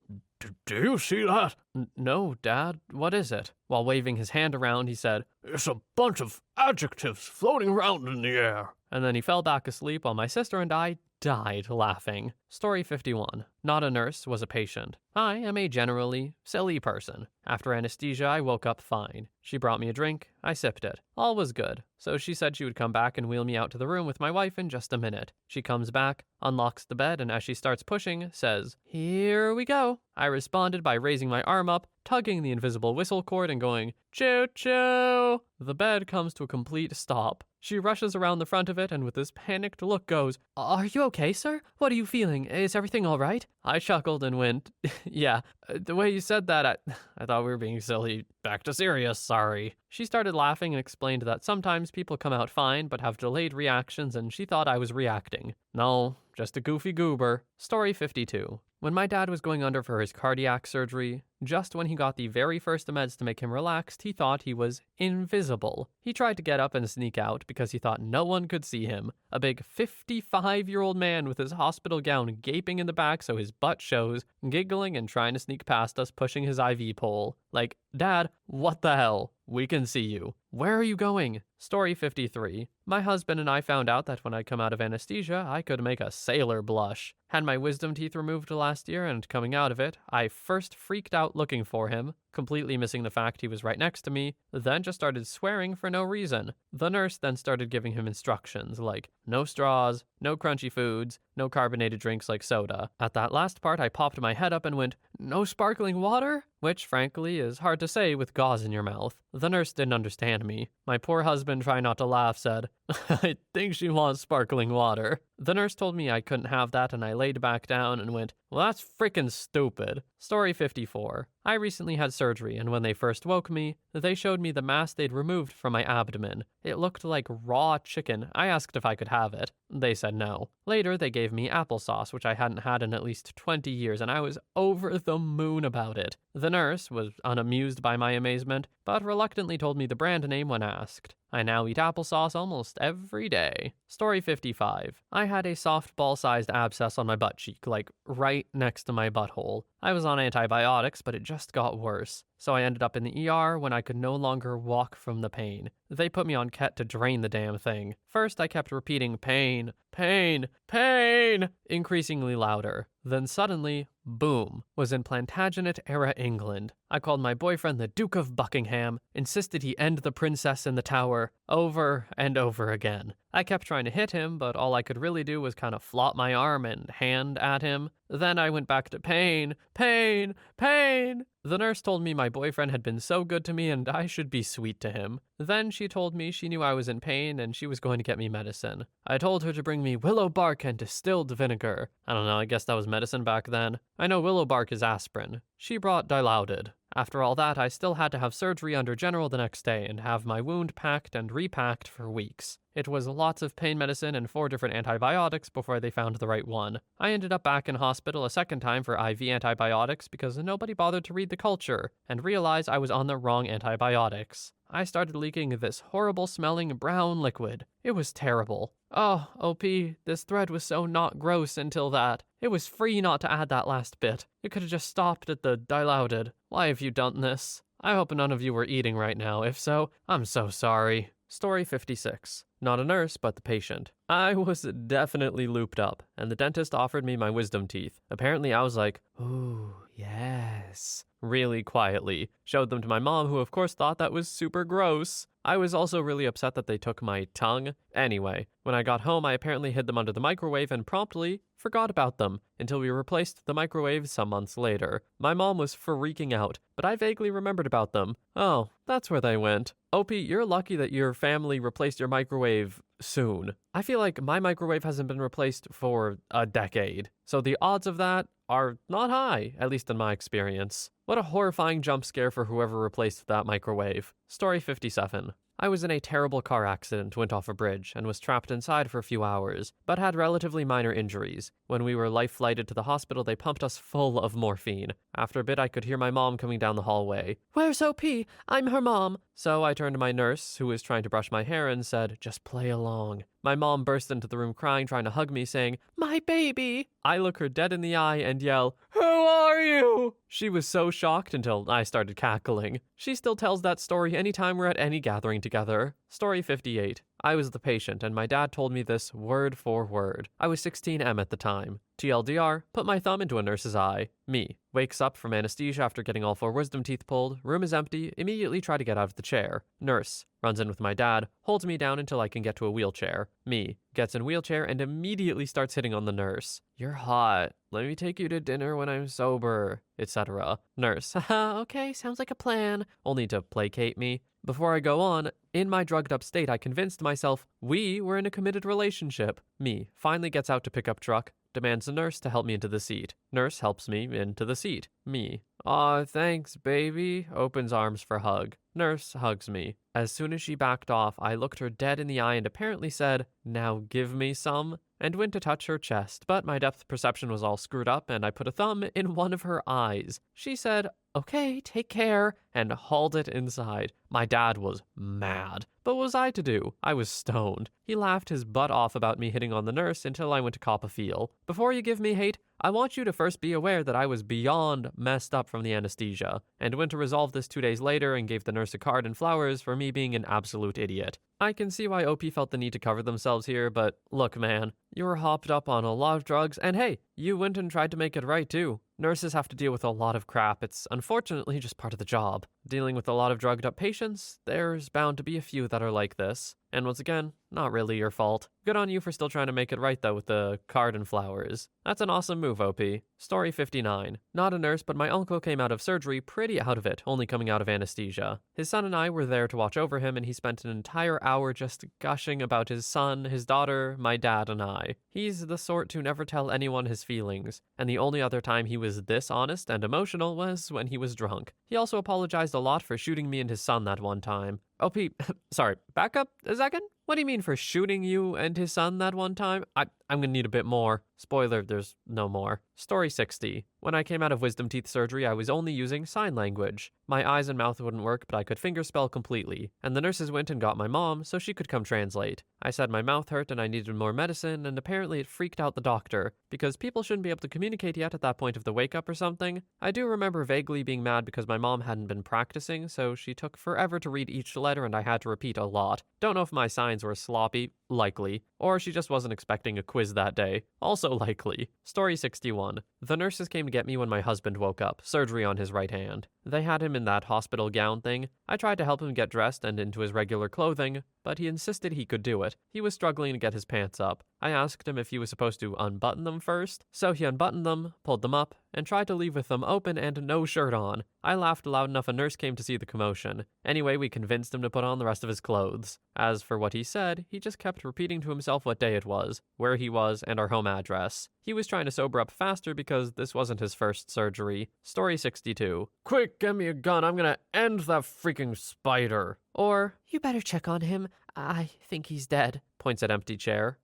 Do you see that? No, Dad. What is it? While waving his hand around, he said, It's a bunch of adjectives floating around in the air. And then he fell back asleep while my sister and I died laughing. Story 51. Not a nurse, was a patient. I am a generally silly person. After anesthesia, I woke up fine. She brought me a drink. I sipped it. All was good. So she said she would come back and wheel me out to the room with my wife in just a minute. She comes back, unlocks the bed, and as she starts pushing, says, "Here we go." I responded by raising my arm up, tugging the invisible whistle cord and going, "Choo-choo!" The bed comes to a complete stop. She rushes around the front of it and with this panicked look goes, "Are you okay, sir? What are you feeling? Is everything all right?" I chuckled and went, "Yeah, the way you said that, I thought we were being silly. Back to serious, sorry." She started laughing and explained that sometimes people come out fine but have delayed reactions, and she thought I was reacting. No, just a goofy goober. Story 52. When my dad was going under for his cardiac surgery, just when he got the very first meds to make him relaxed, he thought he was invisible. He tried to get up and sneak out because he thought no one could see him. A big 55-year-old man with his hospital gown gaping in the back so his butt shows, giggling and trying to sneak past us, pushing his IV pole. Like, "Dad, what the hell? We can see you. Where are you going?" Story 53. My husband and I found out that when I come out of anesthesia, I could make a sailor blush. Had my wisdom teeth removed last year, and coming out of it, I first freaked out looking for him, completely missing the fact he was right next to me, then just started swearing for no reason. The nurse then started giving him instructions like no straws, no crunchy foods, no carbonated drinks like soda. At that last part, I popped my head up and went, "No sparkling water?" Which, frankly, is hard to say with gauze in your mouth. The nurse didn't understand me. My poor husband, trying not to laugh, said, "I think she wants sparkling water." The nurse told me I couldn't have that, and I laid back down and went, well, that's freaking stupid. Story 54. I recently had surgery, and when they first woke me, they showed me the mass they'd removed from my abdomen. It looked like raw chicken. I asked if I could have it. They said no. Later, they gave me applesauce, which I hadn't had in at least 20 years, and I was over the moon about it. The nurse was unamused by my amazement, but reluctantly told me the brand name when asked. I now eat applesauce almost every day. Story 55. I had a softball-sized abscess on my butt cheek, like right next to my butthole. I was on antibiotics, but it just got worse. So I ended up in the ER when I could no longer walk from the pain. They put me on Ket to drain the damn thing. First, I kept repeating pain, pain, pain, increasingly louder. Then suddenly, boom, was in Plantagenet-era England. I called my boyfriend the Duke of Buckingham, insisted he end the princess in the tower, over and over again. I kept trying to hit him, but all I could really do was kind of flop my arm and hand at him. Then I went back to pain, pain, pain. The nurse told me my boyfriend had been so good to me and I should be sweet to him. Then she told me she knew I was in pain and she was going to get me medicine. I told her to bring me willow bark and distilled vinegar. I don't know, I guess that was medicine back then. I know willow bark is aspirin. She brought dilaudid. After all that, I still had to have surgery under general the next day and have my wound packed and repacked for weeks. It was lots of pain medicine and 4 different antibiotics before they found the right one. I ended up back in hospital a second time for IV antibiotics because nobody bothered to read the culture and realized I was on the wrong antibiotics. I started leaking this horrible smelling brown liquid. It was terrible. Oh, OP, this thread was so not gross until that. It was free not to add that last bit. It could have just stopped at the dilaudid. Why have you done this? I hope none of you were eating right now. If so, I'm so sorry. Story 56. Not a nurse, but the patient. I was definitely looped up, and the dentist offered me my wisdom teeth. Apparently I was like, ooh, yes, really quietly. Showed them to my mom, who of course thought that was super gross. I was also really upset that they took my tongue. Anyway, when I got home, I apparently hid them under the microwave and promptly forgot about them until we replaced the microwave some months later. My mom was freaking out, but I vaguely remembered about them. Oh, that's where they went. OP, you're lucky that your family replaced your microwave soon. I feel like my microwave hasn't been replaced for a decade, so the odds of that are not high, at least in my experience. What a horrifying jump scare for whoever replaced that microwave. Story 57. I was in a terrible car accident, went off a bridge, and was trapped inside for a few hours, but had relatively minor injuries. When we were life-flighted to the hospital, they pumped us full of morphine. After a bit, I could hear my mom coming down the hallway. "Where's OP? I'm her mom." So I turned to my nurse, who was trying to brush my hair, and said, "Just play along." My mom burst into the room crying, trying to hug me, saying, "My baby." I look her dead in the eye and yell, "Who are you?" She was so shocked until I started cackling. She still tells that story anytime we're at any gathering together. Story 58. I was the patient, and my dad told me this word for word. I was 16M at the time. TLDR, put my thumb into a nurse's eye. Me. Wakes up from anesthesia after getting all 4 wisdom teeth pulled. Room is empty. Immediately try to get out of the chair. Nurse. Runs in with my dad. Holds me down until I can get to a wheelchair. Me. Gets in wheelchair and immediately starts hitting on the nurse. "You're hot. Let me take you to dinner when I'm sober," etc. Nurse. Haha, okay, sounds like a plan. Only to placate me. Before I go on, in my drugged up state, I convinced myself we were in a committed relationship. Me. Finally gets out to pick up truck. Demands the nurse to help me into the seat. Nurse helps me into the seat. Me. "Aw, thanks, baby." Opens arms for hug. Nurse hugs me. As soon as she backed off, I looked her dead in the eye and apparently said, "Now give me some," and went to touch her chest, but my depth perception was all screwed up and I put a thumb in one of her eyes. She said, "Okay, take care," and hauled it inside. My dad was mad. But what was I to do? I was stoned. He laughed his butt off about me hitting on the nurse until I went to cop a feel. Before you give me hate, I want you to first be aware that I was beyond messed up from the anesthesia, and went to resolve this 2 days later and gave the nurse a card and flowers for me being an absolute idiot. I can see why OP felt the need to cover themselves here, but look, man, you were hopped up on a lot of drugs, and hey, you went and tried to make it right too. Nurses have to deal with a lot of crap. It's unfortunately just part of the job. Dealing with a lot of drugged up patients, there's bound to be a few that are like this. And once again, not really your fault. Good on you for still trying to make it right though with the card and flowers. That's an awesome move, OP. Story 59. Not a nurse, but my uncle came out of surgery pretty out of it, only coming out of anesthesia. His son and I were there to watch over him, and he spent an entire hour just gushing about his son, his daughter, my dad, and I. He's the sort to never tell anyone his feelings, and the only other time he was this honest and emotional was when he was drunk. He also apologized a lot for shooting me and his son that one time. Oh, Pete, sorry, back up a second? What do you mean for shooting you and his son that one time? I'm gonna need a bit more. Spoiler, there's no more. Story 60. When I came out of wisdom teeth surgery, I was only using sign language. My eyes and mouth wouldn't work, but I could fingerspell completely, and the nurses went and got my mom so she could come translate. I said my mouth hurt and I needed more medicine, and apparently it freaked out the doctor, because people shouldn't be able to communicate yet at that point of the wake-up or something. I do remember vaguely being mad because my mom hadn't been practicing, so she took forever to read each letter and I had to repeat a lot. Don't know if my signs were sloppy, likely, or she just wasn't expecting a quiz that day, also likely. Story 61. The nurses came to get me when my husband woke up, surgery on his right hand. They had him in that hospital gown thing. I tried to help him get dressed and into his regular clothing, but he insisted he could do it. He was struggling to get his pants up. I asked him if he was supposed to unbutton them first, so he unbuttoned them, pulled them up, and tried to leave with them open and no shirt on. I laughed loud enough a nurse came to see the commotion. Anyway, we convinced him to put on the rest of his clothes. As for what he said, he just kept repeating to himself what day it was, where he was, and our home address. He was trying to sober up faster because this wasn't his first surgery. Story 62. Quick, get me a gun, I'm gonna end that freaking spider. Or, You better check on him. I think he's dead. points at empty chair.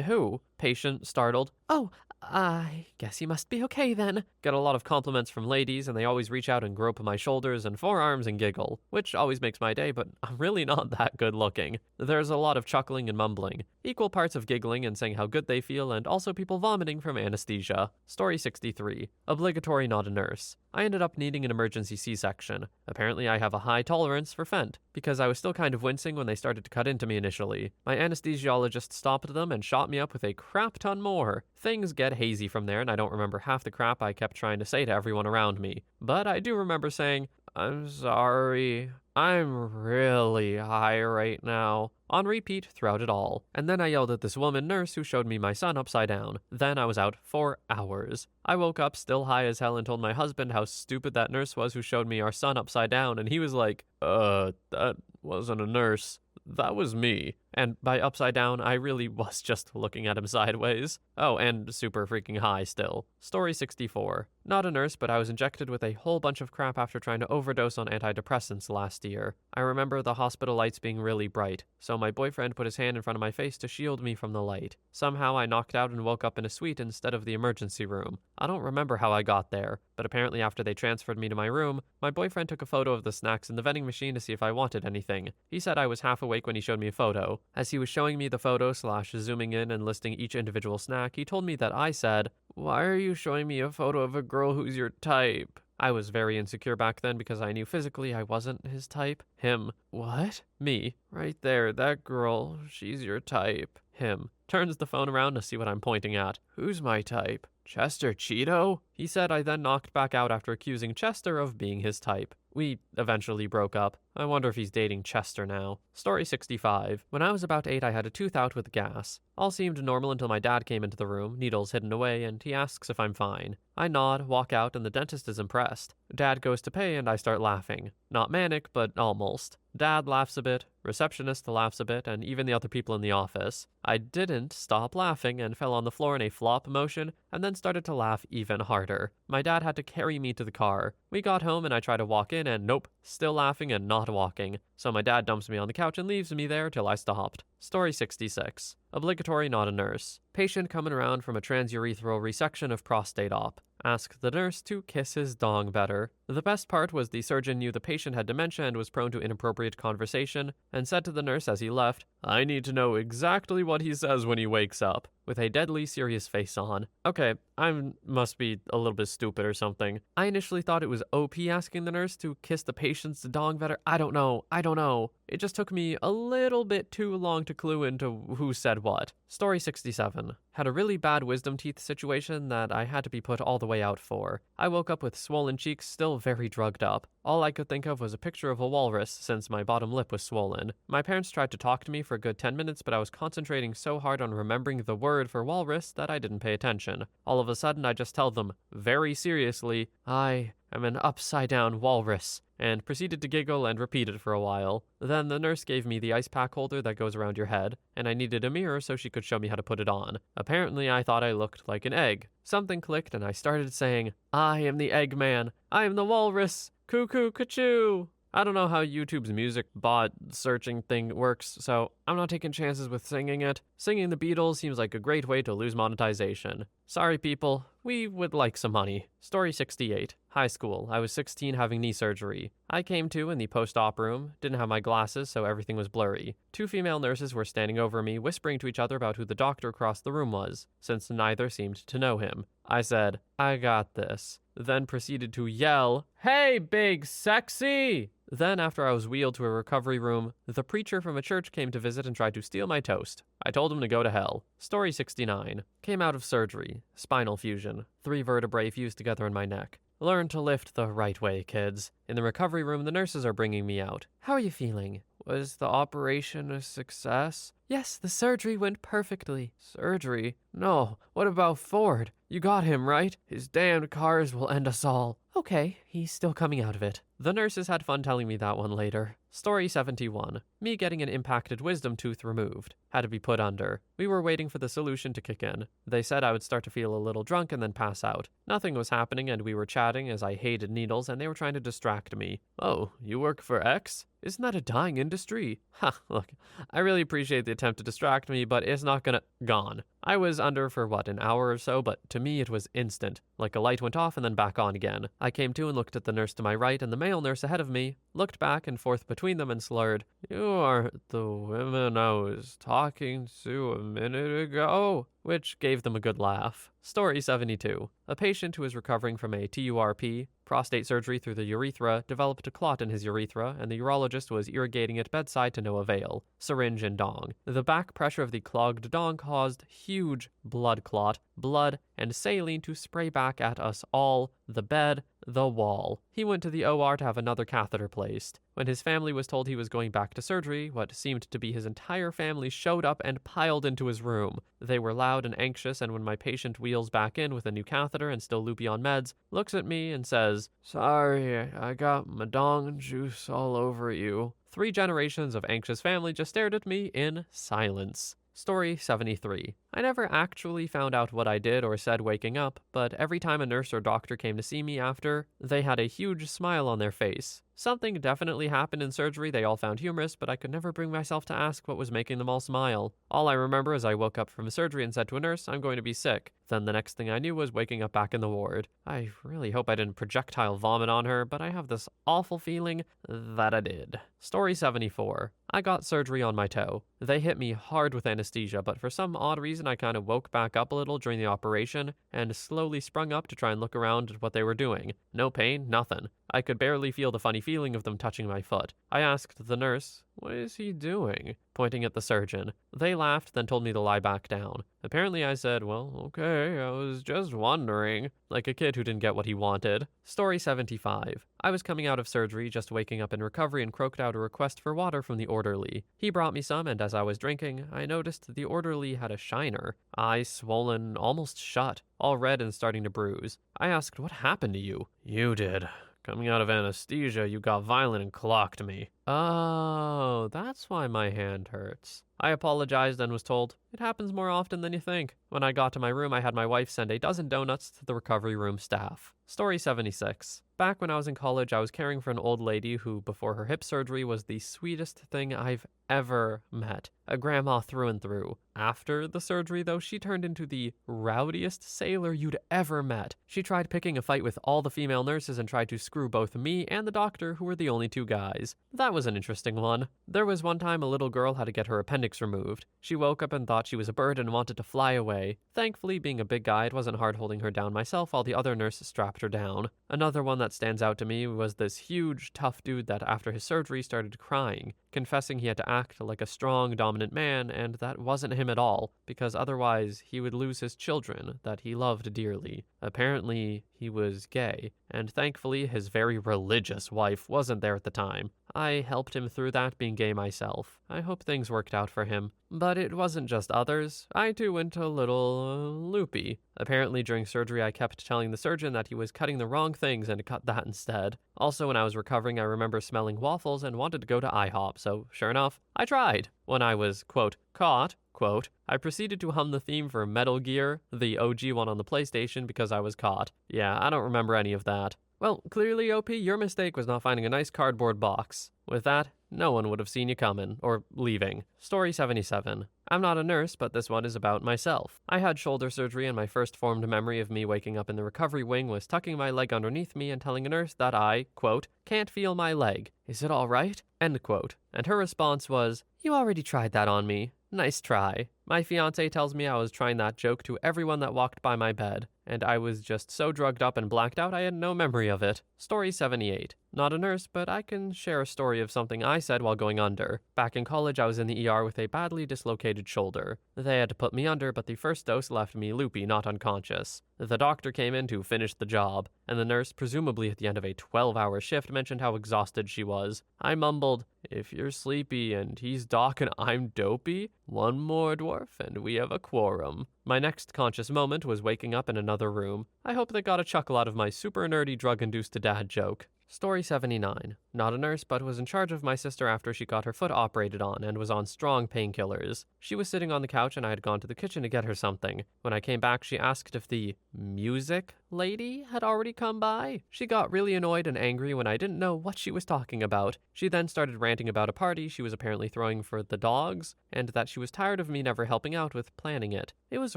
Who? Patient, startled. Oh, I guess he must be okay then. Get a lot of compliments from ladies, and they always reach out and grope my shoulders and forearms and giggle, which always makes my day, but I'm really not that good looking. There's a lot of chuckling and mumbling, equal parts of giggling and saying how good they feel, and also people vomiting from anesthesia. Story 63. Obligatory not a nurse. I ended up needing an emergency C-section. Apparently I have a high tolerance for Fent, because I was still kind of wincing when they started to cut into me initially. My anesthesiologist stopped them and shot me up with a crap ton more. Things get hazy from there, and I don't remember half the crap I kept trying to say to everyone around me. But I do remember saying, "I'm sorry, I'm really high right now," on repeat throughout it all. And then I yelled at this woman nurse who showed me my son upside down. Then I was out for hours. I woke up still high as hell and told my husband how stupid that nurse was who showed me our son upside down, and he was like, that wasn't a nurse. That was me. And by upside down, I really was just looking at him sideways. Oh, and super freaking high still. Story 64. Not a nurse, but I was injected with a whole bunch of crap after trying to overdose on antidepressants last year. I remember the hospital lights being really bright, so my boyfriend put his hand in front of my face to shield me from the light. Somehow I knocked out and woke up in a suite instead of the emergency room. I don't remember how I got there, but apparently after they transferred me to my room, my boyfriend took a photo of the snacks in the vending machine to see if I wanted anything. He said I was half awake when he showed me a photo. As he was showing me the photo / zooming in and listing each individual snack, he told me that I said, "Why are you showing me a photo of a girl who's your type?" I was very insecure back then because I knew physically I wasn't his type. Him. What? Me. Right there, that girl, she's your type. Him. Turns the phone around to see what I'm pointing at. Who's my type? Chester Cheeto? He said I then knocked back out after accusing Chester of being his type. We eventually broke up. I wonder if he's dating Chester now. Story 65. When I was about 8, I had a tooth out with gas. All seemed normal until my dad came into the room, needles hidden away, and he asks if I'm fine. I nod, walk out, and the dentist is impressed. Dad goes to pay, and I start laughing. Not manic, but almost. Dad laughs a bit, receptionist laughs a bit, and even the other people in the office. I didn't stop laughing and fell on the floor in a flop motion, and then started to laugh even harder. My dad had to carry me to the car. We got home and I tried to walk in and nope, still laughing and not walking. So my dad dumps me on the couch and leaves me there till I stopped. Story 66. Obligatory not a nurse. Patient coming around from a transurethral resection of prostate op. Ask the nurse to kiss his dong better. The best part was the surgeon knew the patient had dementia and was prone to inappropriate conversation, and said to the nurse as he left, "I need to know exactly what he says when he wakes up," with a deadly serious face on. Okay, I must be a little bit stupid or something. I initially thought it was OP asking the nurse to kiss the patient's dong better. I don't know. It just took me a little bit too long to clue into who said what. Story 67. Had a really bad wisdom teeth situation that I had to be put all the way out for. I woke up with swollen cheeks, still very drugged up. All I could think of was a picture of a walrus since my bottom lip was swollen. My parents tried to talk to me for a good 10 minutes, but I was concentrating so hard on remembering the word for walrus that I didn't pay attention. All of a sudden, I just tell them, very seriously, "I I'm an upside-down walrus," and proceeded to giggle and repeat it for a while. Then the nurse gave me the ice pack holder that goes around your head, and I needed a mirror so she could show me how to put it on. Apparently, I thought I looked like an egg. Something clicked, and I started saying, "I am the Eggman. I am the walrus. Cuckoo, cachoo." I don't know how YouTube's music bot searching thing works, so I'm not taking chances with singing it. Singing the Beatles seems like a great way to lose monetization. Sorry, people. We would like some money. Story 68. High school. I was 16 having knee surgery. I came to in the post-op room, didn't have my glasses, so everything was blurry. Two female nurses were standing over me, whispering to each other about who the doctor across the room was, since neither seemed to know him. I said, "I got this," then proceeded to yell, "Hey, big sexy!" Then, after I was wheeled to a recovery room, the preacher from a church came to visit and tried to steal my toast. I told him to go to hell. Story 69. Came out of surgery. Spinal fusion. 3 vertebrae fused together in my neck. Learn to lift the right way, kids. In the recovery room, the nurses are bringing me out. "How are you feeling?" "Was the operation a success?" "Yes, the surgery went perfectly." "Surgery? No. What about Ford? You got him, right? His damned cars will end us all." "Okay, he's still coming out of it." The nurses had fun telling me that one later. Story 71. Me getting an impacted wisdom tooth removed. Had to be put under. We were waiting for the solution to kick in. They said I would start to feel a little drunk and then pass out. Nothing was happening and we were chatting as I hated needles and they were trying to distract me. "Oh, you work for X? Isn't that a dying industry?" Ha, look, I really appreciate the attempt to distract me, but it's not gonna... Gone. I was under for, an hour or so, but to me it was instant. Like a light went off and then back on again. I came to and looked at the nurse to my right and the male nurse ahead of me, looked back and forth between them and slurred, "You aren't the women I was talking to a minute ago," which gave them a good laugh. Story 72. A patient who was recovering from a TURP, prostate surgery through the urethra, developed a clot in his urethra, and the urologist was irrigating it bedside to no avail. Syringe and dong. The back pressure of the clogged dong caused huge blood clot, blood, and saline to spray back at us all, the bed, the wall. He went to the OR to have another catheter placed. When his family was told he was going back to surgery, what seemed to be his entire family showed up and piled into his room. They were loud and anxious, and when my patient wheels back in with a new catheter and still loopy on meds, looks at me and says, "Sorry, I got my dong juice all over you." 3 generations of anxious family just stared at me in silence. Story 73. I never actually found out what I did or said waking up, but every time a nurse or doctor came to see me after, they had a huge smile on their face. Something definitely happened in surgery they all found humorous, but I could never bring myself to ask what was making them all smile. All I remember is I woke up from surgery and said to a nurse, "I'm going to be sick." Then the next thing I knew was waking up back in the ward. I really hope I didn't projectile vomit on her, but I have this awful feeling that I did. Story 74. I got surgery on my toe. They hit me hard with anesthesia, but for some odd reason I kind of woke back up a little during the operation and slowly sprung up to try and look around at what they were doing. No pain, nothing. I could barely feel the funny feeling of them touching my foot. I asked the nurse, "What is he doing?" pointing at the surgeon. They laughed, then told me to lie back down. Apparently I said, "Well, okay, I was just wondering," like a kid who didn't get what he wanted. Story 75. I was coming out of surgery, just waking up in recovery, and croaked out a request for water from the orderly. He brought me some, and as I was drinking, I noticed the orderly had a shiner. Eyes swollen, almost shut, all red and starting to bruise. I asked, "What happened to you?" "You did. Coming out of anesthesia, you got violent and clocked me." "Oh, that's why my hand hurts." I apologized and was told, "It happens more often than you think." When I got to my room, I had my wife send a dozen donuts to the recovery room staff. Story 76. Back when I was in college, I was caring for an old lady who, before her hip surgery, was the sweetest thing I've ever met. A grandma through and through. After the surgery, though, she turned into the rowdiest sailor you'd ever met. She tried picking a fight with all the female nurses and tried to screw both me and the doctor, who were the only 2 guys. That was an interesting one. There was one time a little girl had to get her appendix removed. She woke up and thought she was a bird and wanted to fly away. Thankfully, being a big guy, it wasn't hard holding her down myself while the other nurse strapped her down. Another one that stands out to me was this huge, tough dude that after his surgery started crying, confessing he had to act like a strong, dominant man, and that wasn't him at all, because otherwise he would lose his children that he loved dearly. Apparently, he was gay, and thankfully his very religious wife wasn't there at the time. I helped him through that, being gay myself. I hope things worked out for him. But it wasn't just others. I too went a little loopy. Apparently during surgery I kept telling the surgeon that he was cutting the wrong things and cut that instead. Also when I was recovering I remember smelling waffles and wanted to go to IHOP, so sure enough, I tried. When I was, quote, caught, quote, I proceeded to hum the theme for Metal Gear, the OG one on the PlayStation, because I was caught. Yeah, I don't remember any of that. Well, clearly, OP, your mistake was not finding a nice cardboard box. With that, no one would have seen you coming, or leaving. Story 77. I'm not a nurse, but this one is about myself. I had shoulder surgery, and my first formed memory of me waking up in the recovery wing was tucking my leg underneath me and telling a nurse that I, quote, can't feel my leg. Is it all right? End quote. And her response was, you already tried that on me. Nice try. My fiance tells me I was trying that joke to everyone that walked by my bed, and I was just so drugged up and blacked out I had no memory of it. Story 78. Not a nurse, but I can share a story of something I said while going under. Back in college, I was in the ER with a badly dislocated shoulder. They had to put me under, but the first dose left me loopy, not unconscious. The doctor came in to finish the job, and the nurse, presumably at the end of a 12-hour shift, mentioned how exhausted she was. I mumbled, if you're sleepy and he's Doc and I'm dopey, one more dwarf and we have a quorum. My next conscious moment was waking up in another room. I hope they got a chuckle out of my super nerdy drug-induced dad joke. Story 79. Not a nurse, but was in charge of my sister after she got her foot operated on and was on strong painkillers. She was sitting on the couch and I had gone to the kitchen to get her something. When I came back, she asked if the music lady had already come by. She got really annoyed and angry when I didn't know what she was talking about. She then started ranting about a party she was apparently throwing for the dogs, and that she was tired of me never helping out with planning it. It was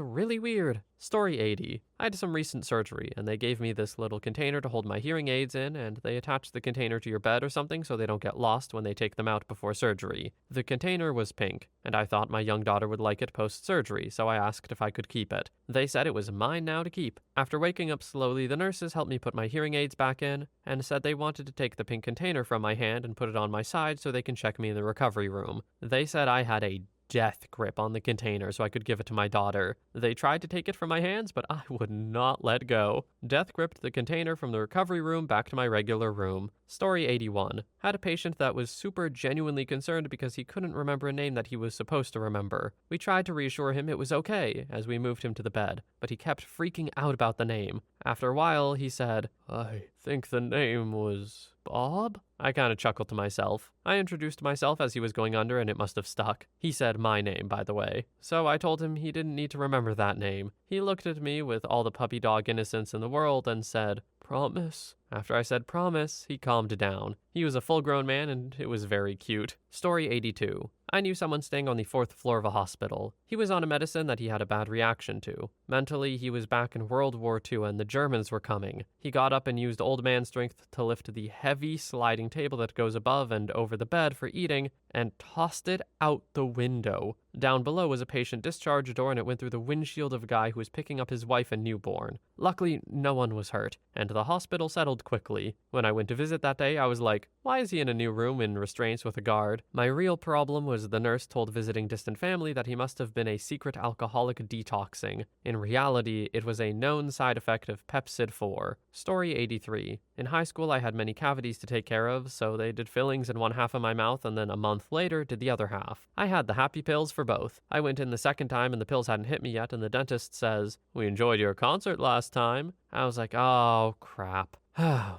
really weird. Story 80. I had some recent surgery, and they gave me this little container to hold my hearing aids in, and they attached the container to your bed or something so they don't get lost when they take them out before surgery. The container was pink, and I thought my young daughter would like it post-surgery, so I asked if I could keep it. They said it was mine now to keep. After waking up slowly, the nurses helped me put my hearing aids back in, and said they wanted to take the pink container from my hand and put it on my side so they can check me in the recovery room. They said I had a death grip on the container so I could give it to my daughter. They tried to take it from my hands, but I would not let go. Death gripped the container from the recovery room back to my regular room. Story 81. Had a patient that was super genuinely concerned because he couldn't remember a name that he was supposed to remember. We tried to reassure him it was okay as we moved him to the bed, but he kept freaking out about the name. After a while, he said, I think the name was Bob? I kind of chuckled to myself. I introduced myself as he was going under and it must have stuck. He said my name, by the way. So I told him he didn't need to remember that name. He looked at me with all the puppy dog innocence in the world and said, promise? After I said promise, he calmed down. He was a full-grown man and it was very cute. Story 82. I knew someone staying on the 4th floor of a hospital. He was on a medicine that he had a bad reaction to. Mentally, he was back in World War II and the Germans were coming. He got up and used old man strength to lift the heavy sliding table that goes above and over the bed for eating and tossed it out the window. Down below was a patient discharge door and it went through the windshield of a guy who was picking up his wife and newborn. Luckily, no one was hurt, and the hospital settled quickly. When I went to visit that day, I was like, why is he in a new room in restraints with a guard? My real problem was the nurse told visiting distant family that he must have been a secret alcoholic detoxing. In reality, it was a known side effect of Pepsid 4. Story 83. In high school, I had many cavities to take care of, so they did fillings in one half of my mouth and then a month later did the other half. I had the happy pills for both. I went in the second time and the pills hadn't hit me yet, and the dentist says, we enjoyed your concert last time. I was like, oh, crap.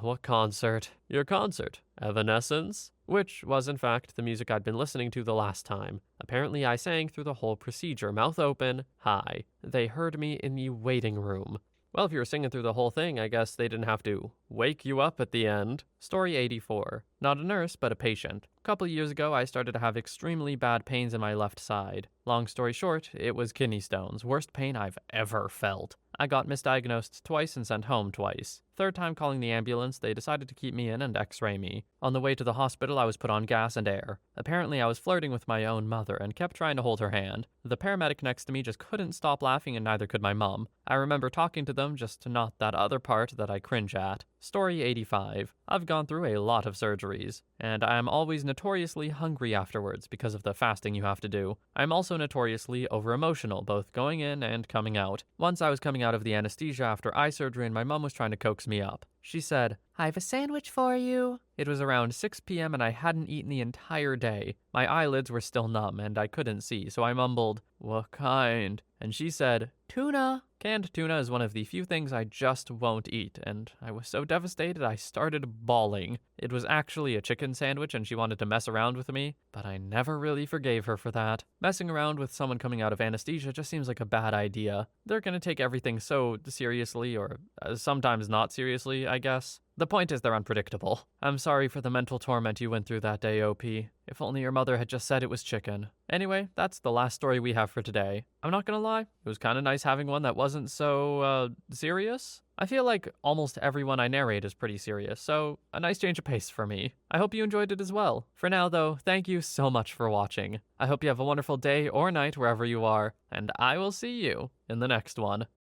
What concert? Your concert. Evanescence? Which was, in fact, the music I'd been listening to the last time. Apparently, I sang through the whole procedure, mouth open, hi. They heard me in the waiting room. Well, if you were singing through the whole thing, I guess they didn't have to wake you up at the end. Story 84. Not a nurse, but a patient. A couple years ago, I started to have extremely bad pains in my left side. Long story short, it was kidney stones. Worst pain I've ever felt. I got misdiagnosed twice and sent home twice. Third time calling the ambulance, they decided to keep me in and x-ray me. On the way to the hospital, I was put on gas and air. Apparently, I was flirting with my own mother and kept trying to hold her hand. The paramedic next to me just couldn't stop laughing and neither could my mom. I remember talking to them, just not that other part that I cringe at. Story 85. I've gone through a lot of surgeries, and I am always notoriously hungry afterwards because of the fasting you have to do. I'm also notoriously over-emotional, both going in and coming out. Once I was coming out of the anesthesia after eye surgery and my mom was trying to coax me up. She said, "I have a sandwich for you." It was around 6 p.m. and I hadn't eaten the entire day. My eyelids were still numb and I couldn't see, so I mumbled, "What kind?" And she said, "Tuna." Canned tuna is one of the few things I just won't eat, and I was so devastated I started bawling. It was actually a chicken sandwich and she wanted to mess around with me, but I never really forgave her for that. Messing around with someone coming out of anesthesia just seems like a bad idea. They're gonna take everything so seriously, or sometimes not seriously, I guess. The point is they're unpredictable. I'm sorry for the mental torment you went through that day, OP. If only your mother had just said it was chicken. Anyway, that's the last story we have for today. I'm not gonna lie, it was kinda nice having one that wasn't so, serious. I feel like almost everyone I narrate is pretty serious, so a nice change of pace for me. I hope you enjoyed it as well. For now, though, thank you so much for watching. I hope you have a wonderful day or night wherever you are, and I will see you in the next one.